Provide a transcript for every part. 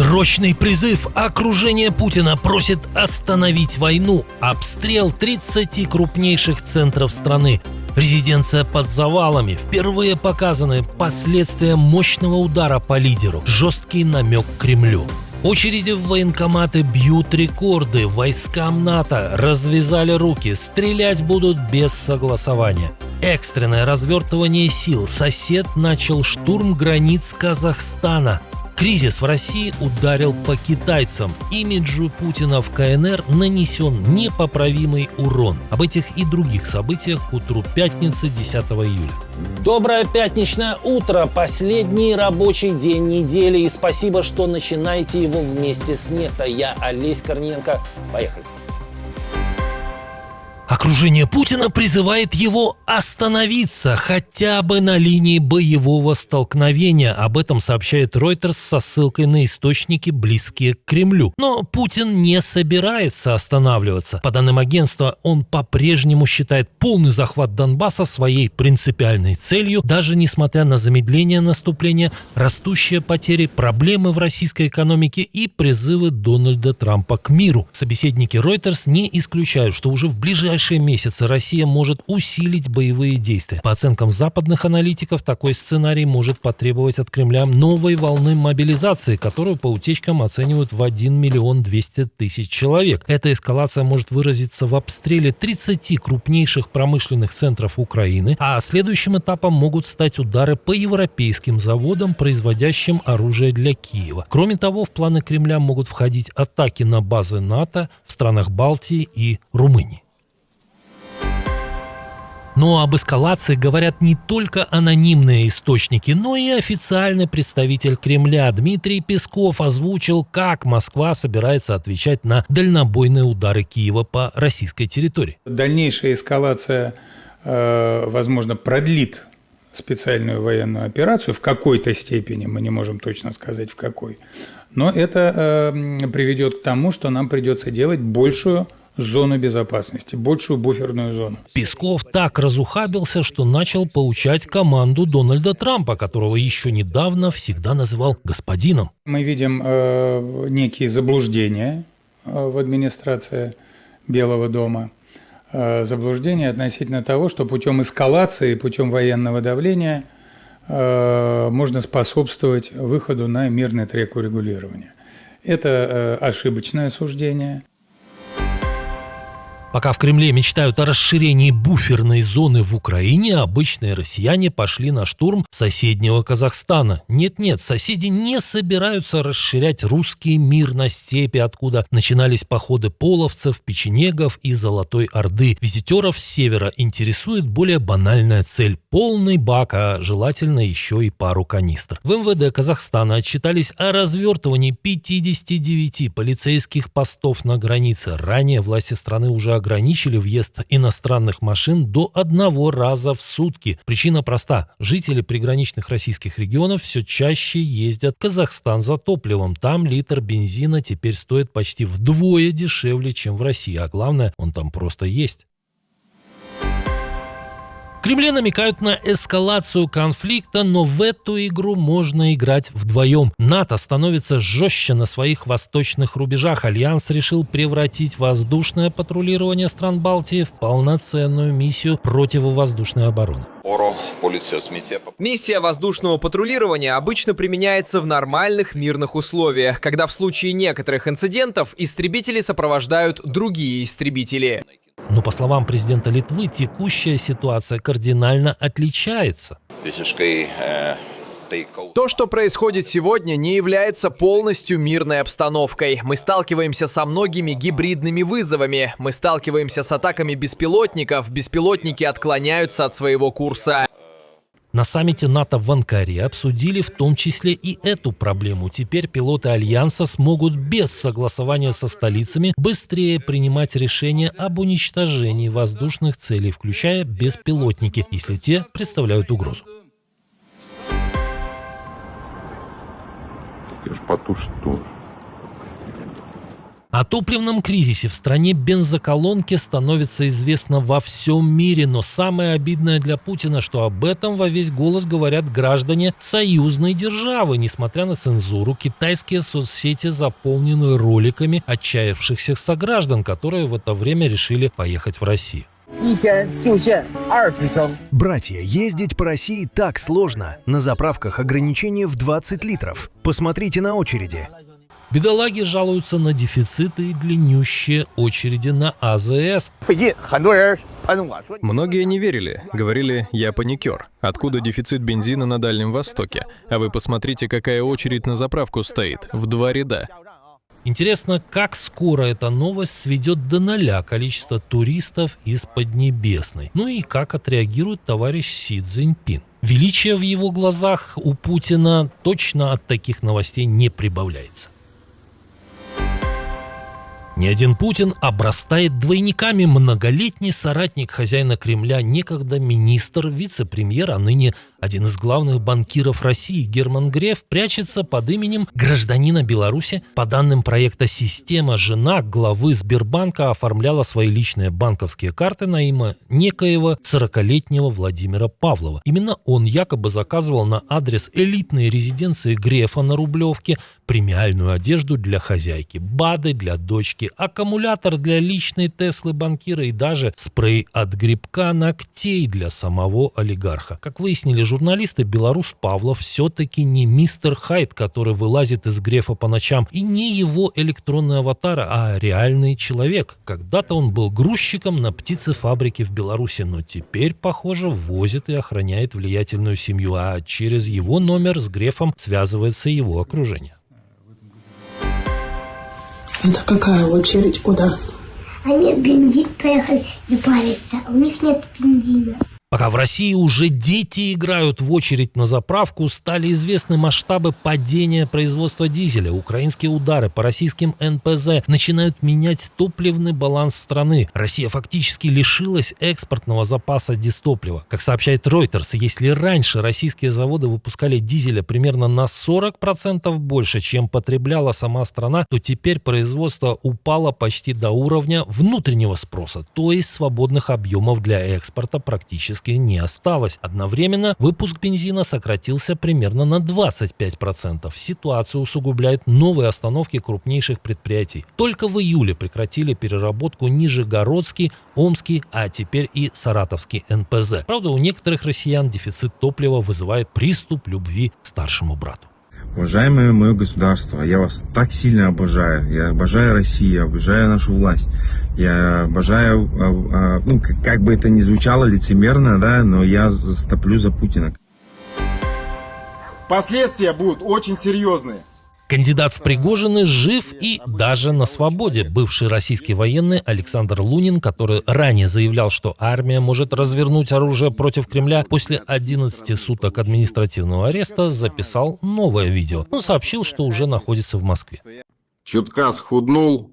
Срочный призыв. Окружение Путина просит остановить войну. Обстрел 30 крупнейших центров страны. Резиденция под завалами. Впервые показаны последствия мощного удара по лидеру. Жесткий намек Кремлю. Очереди в военкоматы бьют рекорды. Войскам НАТО развязали руки. Стрелять будут без согласования. Экстренное развертывание сил. Сосед начал штурм границ Казахстана. Кризис в России ударил по китайцам. Имиджу Путина в КНР нанесен непоправимый урон. Об этих и других событиях к утру пятницы 10 июля. Доброе пятничное утро, последний рабочий день недели. И спасибо, что начинаете его вместе с Нехтой. Я Олесь Корниенко. Поехали. Окружение Путина призывает его остановиться хотя бы на линии боевого столкновения. Об этом сообщает Reuters со ссылкой на источники, близкие к Кремлю. Но Путин не собирается останавливаться. По данным агентства, он по-прежнему считает полный захват Донбасса своей принципиальной целью, даже несмотря на замедление наступления, растущие потери, проблемы в российской экономике и призывы Дональда Трампа к миру. Собеседники Reuters не исключают, что уже в ближайшие месяцы Россия может усилить боевые действия. По оценкам западных аналитиков, такой сценарий может потребовать от Кремля новой волны мобилизации, которую по утечкам оценивают в 1 200 000 человек. Эта эскалация может выразиться в обстреле 30 крупнейших промышленных центров Украины, а следующим этапом могут стать удары по европейским заводам, производящим оружие для Киева. Кроме того, в планы Кремля могут входить атаки на базы НАТО в странах Балтии и Румынии. Но об эскалации говорят не только анонимные источники, но и официальный представитель Кремля Дмитрий Песков озвучил, как Москва собирается отвечать на дальнобойные удары Киева по российской территории. Дальнейшая эскалация, возможно, продлит специальную военную операцию в какой-то степени, мы не можем точно сказать в какой, но это приведет к тому, что нам придется делать большую зону безопасности, большую буферную зону. Песков так разухабился, что начал поучать команду Дональда Трампа, которого еще недавно всегда называл господином. Мы видим некие заблуждения в администрации Белого дома. Заблуждения относительно того, что путем эскалации, путем военного давления можно способствовать выходу на мирный трек урегулирования. Это ошибочное суждение. Пока в Кремле мечтают о расширении буферной зоны в Украине, обычные россияне пошли на штурм соседнего Казахстана. Нет-нет, соседи не собираются расширять русский мир на степи, откуда начинались походы половцев, печенегов и Золотой Орды. Визитеров с севера интересует более банальная цель – полный бак, а желательно еще и пару канистр. В МВД Казахстана отчитались о развертывании 59 полицейских постов на границе. Ранее власти страны уже ограничили въезд иностранных машин до 1 раза в сутки. Причина проста. Жители приграничных российских регионов все чаще ездят в Казахстан за топливом. Там литр бензина теперь стоит почти вдвое дешевле, чем в России. А главное, он там просто есть. В Кремле намекают на эскалацию конфликта, но в эту игру можно играть вдвоем. НАТО становится жестче на своих восточных рубежах. Альянс решил превратить воздушное патрулирование стран Балтии в полноценную миссию противовоздушной обороны. Миссия воздушного патрулирования обычно применяется в нормальных мирных условиях, когда в случае некоторых инцидентов истребители сопровождают другие истребители. Но, по словам президента Литвы, текущая ситуация кардинально отличается. То, что происходит сегодня, не является полностью мирной обстановкой. Мы сталкиваемся со многими гибридными вызовами. Мы сталкиваемся с атаками беспилотников. Беспилотники отклоняются от своего курса. На саммите НАТО в Анкаре обсудили в том числе и эту проблему. Теперь пилоты Альянса смогут без согласования со столицами быстрее принимать решения об уничтожении воздушных целей, включая беспилотники, если те представляют угрозу. Я ж потушить тоже. О топливном кризисе в стране бензоколонки становится известно во всем мире, но самое обидное для Путина, что об этом во весь голос говорят граждане союзной державы. Несмотря на цензуру, китайские соцсети заполнены роликами отчаявшихся сограждан, которые в это время решили поехать в Россию. Братья, ездить по России так сложно. На заправках ограничение в 20 литров. Посмотрите на очереди. Бедолаги жалуются на дефициты и длиннющие очереди на АЗС. Многие не верили. Говорили, я паникер. Откуда дефицит бензина на Дальнем Востоке? А вы посмотрите, какая очередь на заправку стоит. В 2 ряда. Интересно, как скоро эта новость сведет до нуля количество туристов из Поднебесной. Ну и как отреагирует товарищ Си Цзиньпин. Величие в его глазах у Путина точно от таких новостей не прибавляется. Ни один Путин обрастает двойниками. Многолетний соратник хозяина Кремля, некогда министр, вице-премьер, а ныне один из главных банкиров России Герман Греф, прячется под именем гражданина Беларуси. По данным проекта «Система», жена главы Сбербанка оформляла свои личные банковские карты на имя некоего 40-летнего Владимира Павлова. Именно он якобы заказывал на адрес элитной резиденции Грефа на Рублевке премиальную одежду для хозяйки, БАДы для дочки, аккумулятор для личной Теслы банкира и даже спрей от грибка ногтей для самого олигарха. Как выяснили журналисты, белорус Павлов все-таки не мистер Хайд, который вылазит из Грефа по ночам, и не его электронный аватар, а реальный человек. Когда-то он был грузчиком на птицефабрике в Беларуси, но теперь, похоже, возит и охраняет влиятельную семью, а через его номер с Грефом связывается его окружение. Это какая очередь? Куда? Они бензин поехали запариться, а у них нет бензина. Пока в России уже дети играют в очередь на заправку, стали известны масштабы падения производства дизеля. Украинские удары по российским НПЗ начинают менять топливный баланс страны. Россия фактически лишилась экспортного запаса дистоплива. Как сообщает Reuters, если раньше российские заводы выпускали дизеля примерно на 40% больше, чем потребляла сама страна, то теперь производство упало почти до уровня внутреннего спроса, то есть свободных объемов для экспорта практически не осталось. Одновременно выпуск бензина сократился примерно на 25%. Ситуацию усугубляют новые остановки крупнейших предприятий. Только в июле прекратили переработку Нижегородский, Омский, а теперь и Саратовский НПЗ. Правда, у некоторых россиян дефицит топлива вызывает приступ любви к старшему брату. Уважаемое мое государство, я вас так сильно обожаю. Я обожаю Россию, я обожаю нашу власть. Я обожаю, как бы это ни звучало лицемерно, да, но я стоплю за Путина. Последствия будут очень серьезные. Кандидат в Пригожины жив и даже на свободе. Бывший российский военный Александр Лунин, который ранее заявлял, что армия может развернуть оружие против Кремля, после 11 суток административного ареста записал новое видео. Он сообщил, что уже находится в Москве. Чутка схуднул,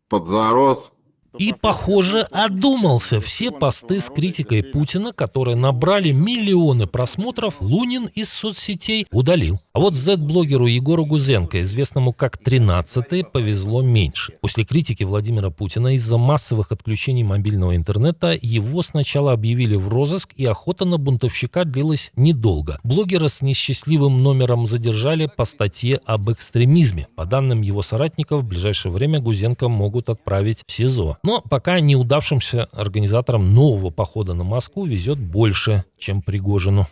подзарос. И, похоже, одумался. Все посты с критикой Путина, которые набрали миллионы просмотров, Лунин из соцсетей удалил. А вот Z-блогеру Егору Гузенко, известному как 13-й, повезло меньше. После критики Владимира Путина из-за массовых отключений мобильного интернета его сначала объявили в розыск, и охота на бунтовщика длилась недолго. Блогера с несчастливым номером задержали по статье об экстремизме. По данным его соратников, в ближайшее время Гузенко могут отправить в СИЗО. Но пока неудавшимся организаторам нового похода на Москву везет больше, чем Пригожину.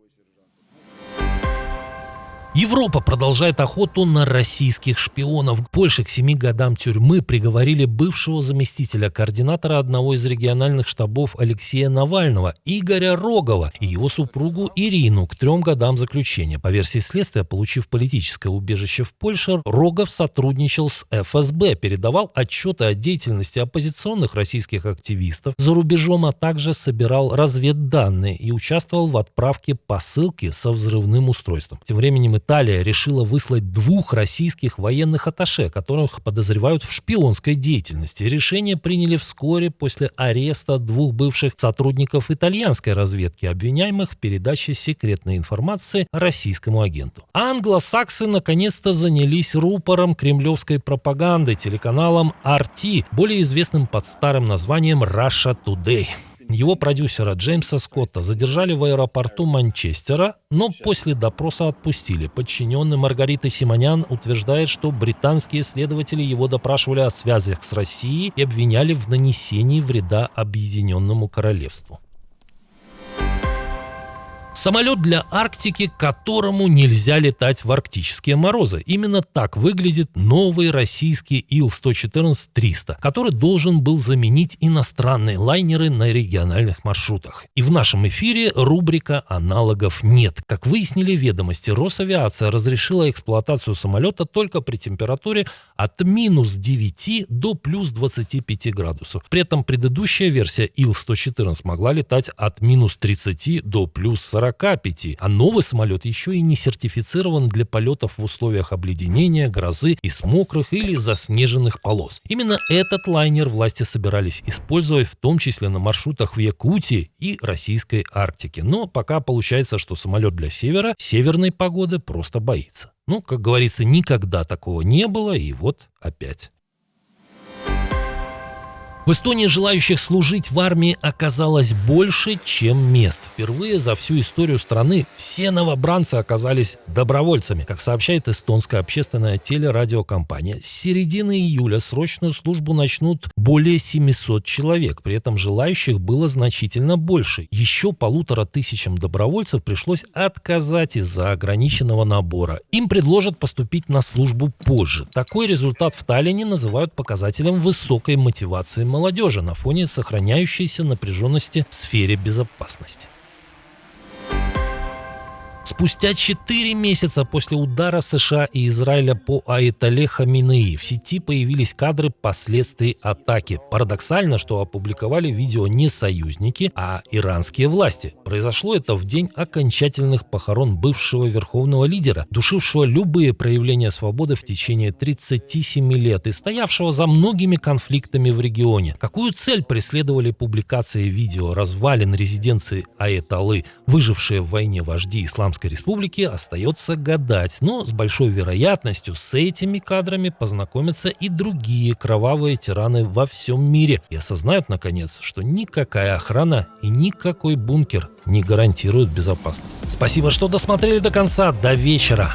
Европа продолжает охоту на российских шпионов. Больше к 7 годам тюрьмы приговорили бывшего заместителя координатора одного из региональных штабов Алексея Навального, Игоря Рогова, и его супругу Ирину к 3 годам заключения. По версии следствия, получив политическое убежище в Польше, Рогов сотрудничал с ФСБ, передавал отчеты о деятельности оппозиционных российских активистов за рубежом, а также собирал разведданные и участвовал в отправке посылки со взрывным устройством. Тем временем Италия решила выслать 2 российских военных атташе, которых подозревают в шпионской деятельности. Решение приняли вскоре после ареста 2 бывших сотрудников итальянской разведки, обвиняемых в передаче секретной информации российскому агенту. Англосаксы наконец-то занялись рупором кремлевской пропаганды, телеканалом RT, более известным под старым названием Russia Today. Его продюсера Джеймса Скотта задержали в аэропорту Манчестера, но после допроса отпустили. Подчиненный Маргариты Симонян утверждает, что британские следователи его допрашивали о связях с Россией и обвиняли в нанесении вреда Объединенному Королевству. Самолет для Арктики, которому нельзя летать в арктические морозы. Именно так выглядит новый российский Ил-114-300, который должен был заменить иностранные лайнеры на региональных маршрутах. И в нашем эфире рубрика «Аналогов нет». Как выяснили ведомости, Росавиация разрешила эксплуатацию самолета только при температуре от -9 до +25 градусов. При этом предыдущая версия Ил-114 могла летать от -30 до +45, а новый самолет еще и не сертифицирован для полетов в условиях обледенения, грозы и с мокрых или заснеженных полос. Именно этот лайнер власти собирались использовать в том числе на маршрутах в Якутии и российской Арктике. Но пока получается, что самолет для севера северной погоды просто боится. Ну, как говорится, никогда такого не было, и вот опять. В Эстонии желающих служить в армии оказалось больше, чем мест. Впервые за всю историю страны все новобранцы оказались добровольцами. Как сообщает эстонская общественная телерадиокомпания, с середины июля срочную службу начнут более 700 человек. При этом желающих было значительно больше. Еще 1500 добровольцев пришлось отказать из-за ограниченного набора. Им предложат поступить на службу позже. Такой результат в Таллине называют показателем высокой мотивации молодежи на фоне сохраняющейся напряженности в сфере безопасности. Спустя 4 месяца после удара США и Израиля по Аятолле Хаминеи в сети появились кадры последствий атаки. Парадоксально, что опубликовали видео не союзники, а иранские власти. Произошло это в день окончательных похорон бывшего верховного лидера, душившего любые проявления свободы в течение 37 лет и стоявшего за многими конфликтами в регионе. Какую цель преследовали публикации видео развалин резиденции Аятоллы, выжившие в войне вожди Исламской Республики, остается гадать, но с большой вероятностью с этими кадрами познакомятся и другие кровавые тираны во всем мире и осознают, наконец, что никакая охрана и никакой бункер не гарантируют безопасность. Спасибо, что досмотрели до конца. До вечера.